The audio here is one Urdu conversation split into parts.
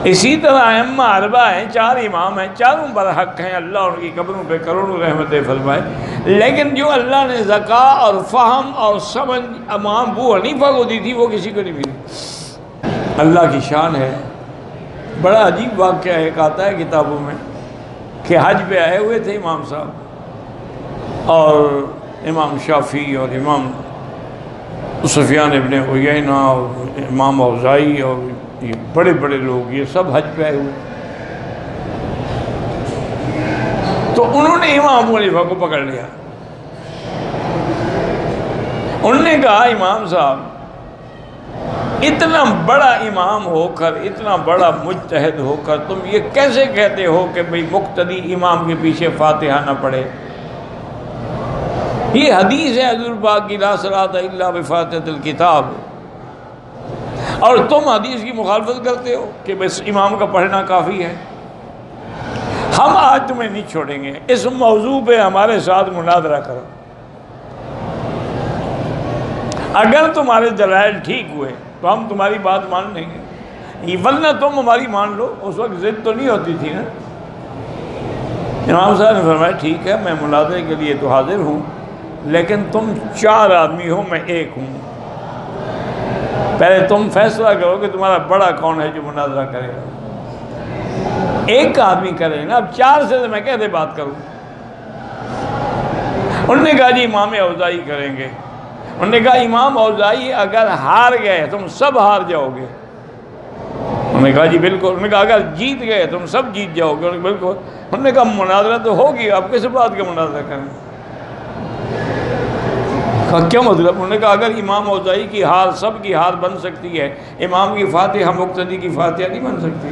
اسی طرح ائمہ اربعہ ہیں، 4 امام ہیں، چاروں برحق ہیں، اللہ ان کی قبروں پہ کروڑوں رحمتیں فرمائے، لیکن جو اللہ نے ذکا اور فہم اور سمجھ امام ابو حنیفہ کو دی تھی وہ کسی کو نہیں ملی۔ اللہ کی شان ہے۔ بڑا عجیب واقعہ ایک آتا ہے کتابوں میں کہ حج پہ آئے ہوئے تھے امام صاحب، اور امام شافعی اور امام سفیان ابن عیینہ اور امام اوزاعی اور یہ بڑے بڑے لوگ، یہ سب حج پہ آئے ہوئے۔ تو انہوں نے امام ابو حنیفہ کو پکڑ لیا۔ انہوں نے کہا امام صاحب اتنا بڑا امام ہو کر، اتنا بڑا مجتہد ہو کر تم یہ کیسے کہتے ہو کہ بھئی مقتدی امام کے پیچھے فاتحہ نہ پڑھے؟ یہ حدیث ہے حضور پاک کی لا صلاۃ الا بفاتحۃ الکتاب، اور تم حدیث کی مخالفت کرتے ہو کہ بس امام کا پڑھنا کافی ہے۔ ہم آج تمہیں نہیں چھوڑیں گے، اس موضوع پہ ہمارے ساتھ مناظرہ کرو، اگر تمہارے دلائل ٹھیک ہوئے تو ہم تمہاری بات مان لیں گے، ورنہ تم ہماری مان لو۔ اس وقت ضد تو نہیں ہوتی تھی نا۔ امام صاحب نے فرمایا ٹھیک ہے، میں مناظرے کے لیے تو حاضر ہوں، لیکن تم 4 آدمی ہو، میں 1 ہوں، پہلے تم فیصلہ کرو کہ تمہارا بڑا کون ہے جو مناظرہ کرے گا۔ 1 آدمی کرے نا، اب 4 سے میں کیسے بات کروں؟ انہوں نے کہا جی امام اوزاعی کریں گے۔ انہوں نے کہا امام اوزاعی اگر ہار گئے تم سب ہار جاؤ گے۔ انہوں نے کہا جی بالکل۔ انہوں نے کہا اگر جیت گئے تم سب جیت جاؤ گے۔ انہوں نے بالکل۔ انہوں نے کہا مناظرہ تو ہوگی، آپ کس بات کا مناظرہ کریں؟ کہا کیا مطلب؟ انہوں نے کہا اگر امام اوزاعی کی ہار سب کی ہار بن سکتی ہے، امام کی فاتحہ مقتدی کی فاتحہ نہیں بن سکتی؟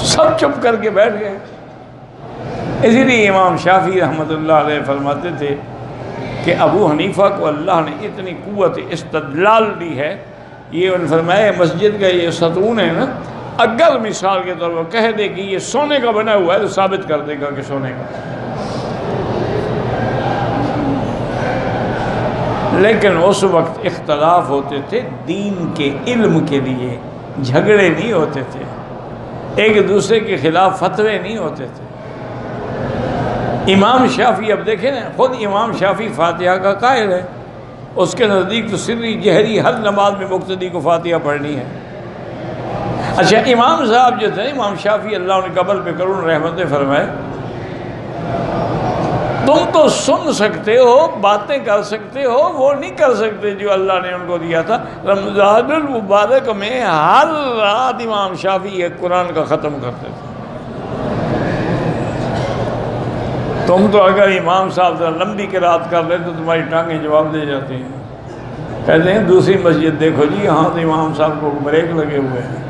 سب چپ کر کے بیٹھ گئے۔ اسی لیے امام شافعی رحمۃ اللہ علیہ فرماتے تھے کہ ابو حنیفہ کو اللہ نے اتنی قوت استدلال دی ہے، یہ انہوں نے فرمایا مسجد کا یہ ستون ہے نا، اگر مثال کے طور پر کہہ دے کہ یہ سونے کا بنا ہوا ہے تو ثابت کر دے گا کہ سونے کا۔ لیکن اس وقت اختلاف ہوتے تھے دین کے علم کے لیے، جھگڑے نہیں ہوتے تھے، ایک دوسرے کے خلاف فتوے نہیں ہوتے تھے۔ امام شافعی اب دیکھیں نا، خود امام شافعی فاتحہ کا قائل ہے، اس کے نزدیک تو سری جہری ہر نماز میں مقتدی کو فاتحہ پڑھنی ہے۔ اچھا امام صاحب جو تھے امام شافعی اللہ انہیں قبر پہ کروڑ رحمتیں فرمائے، تم تو سن سکتے ہو، باتیں کر سکتے ہو، وہ نہیں کر سکتے جو اللہ نے ان کو دیا تھا۔ رمضان المبارک میں ہر رات امام شافعی ایک قرآن کا ختم کرتے تھے۔ تم تو اگر امام صاحب ذرا لمبی قرات کر لیں تو تمہاری ٹانگیں جواب دے جاتی ہیں۔ کہتے ہیں دوسری مسجد دیکھو جی، یہاں تو امام صاحب کو بریک لگے ہوئے ہیں،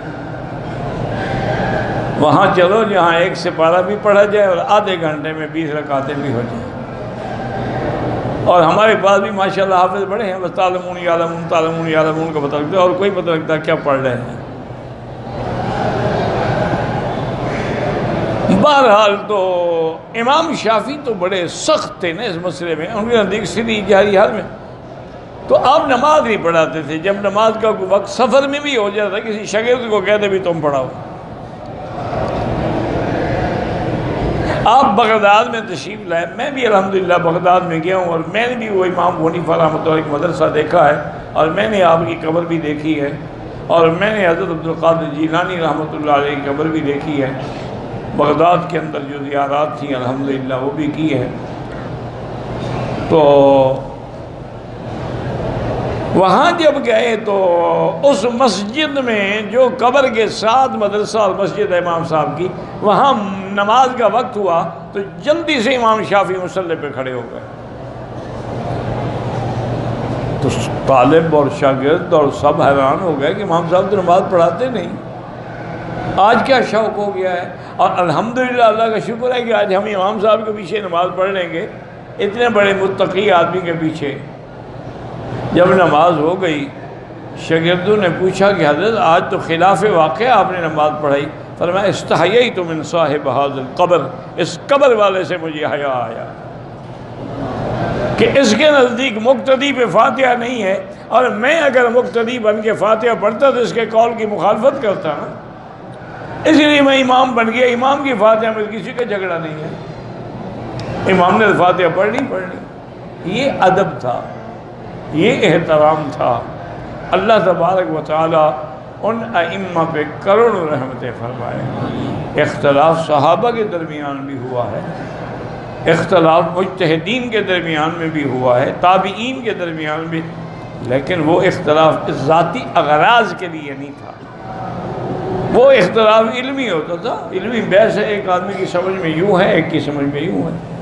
وہاں چلو جہاں 1 سپارہ بھی پڑھا جائے اور آدھے گھنٹے میں 20 رکعتیں بھی ہو جائیں۔ اور ہمارے پاس بھی ماشاءاللہ حافظ بڑے ہیں، بس تعلمون یعلمون کا پتہ لگتا ہے، اور کوئی پتہ لگتا ہے کیا پڑھ رہے ہیں۔ بہرحال تو امام شافعی تو بڑے سخت تھے نا اس مسئلے میں، ان کے نزدیک سری جہری حال میں تو آپ نماز نہیں پڑھاتے تھے۔ جب نماز کا کوئی وقت سفر میں بھی ہو جاتا، کسی شاگرد کو کہتے بھی تم پڑھاؤ۔ آپ بغداد میں تشریف لائے، میں بھی الحمدللہ بغداد میں گیا ہوں، اور میں نے بھی وہ امام ابو حنیفہ رحمۃ اللہ علیہ مدرسہ دیکھا ہے، اور میں نے آپ کی قبر بھی دیکھی ہے، اور میں نے حضرت عبدالقادر جیلانی رحمۃ اللہ علیہ کی قبر بھی دیکھی ہے۔ بغداد کے اندر جو زیارات تھیں الحمدللہ وہ بھی کی ہے۔ تو وہاں جب گئے تو اس مسجد میں جو قبر کے ساتھ مدرسہ اور مسجد ہے امام صاحب کی، وہاں نماز کا وقت ہوا تو جلدی سے امام شافعی مصلی پہ کھڑے ہو گئے۔ تو طالب اور شاگرد اور سب حیران ہو گئے کہ امام صاحب تو نماز پڑھاتے نہیں، آج کیا شوق ہو گیا ہے۔ اور الحمدللہ اللہ کا شکر ہے کہ آج ہم امام صاحب کے پیچھے نماز پڑھ لیں گے، اتنے بڑے متقی آدمی کے پیچھے۔ جب نماز ہو گئی شاگردوں نے پوچھا کہ حضرت آج تو خلاف واقعہ آپ نے نماز پڑھائی۔ فرمایا استحییت من صاحب ھذا القبر، اس قبر والے سے مجھے حیا آیا۔ کہ اس کے نزدیک مقتدی پہ فاتحہ نہیں ہے، اور میں اگر مقتدی بن کے فاتحہ پڑھتا تو اس کے قول کی مخالفت کرتا نا، اس لیے میں امام بن گیا۔ امام کی فاتحہ میں کسی کا جھگڑا نہیں ہے، امام نے فاتحہ پڑھنی۔ یہ ادب تھا، یہ احترام تھا۔ اللہ تبارک و تعالی ان ائمہ پہ کروڑوں رحمتیں فرمائے۔ اختلاف صحابہ کے درمیان بھی ہوا ہے، اختلاف مجتہدین کے درمیان میں بھی ہوا ہے، تابعین کے درمیان بھی، لیکن وہ اختلاف ذاتی اغراض کے لیے نہیں تھا، وہ اختلاف علمی ہوتا تھا۔ علمی بحث ہے، ایک آدمی کی سمجھ میں یوں ہے، ایک کی سمجھ میں یوں ہے۔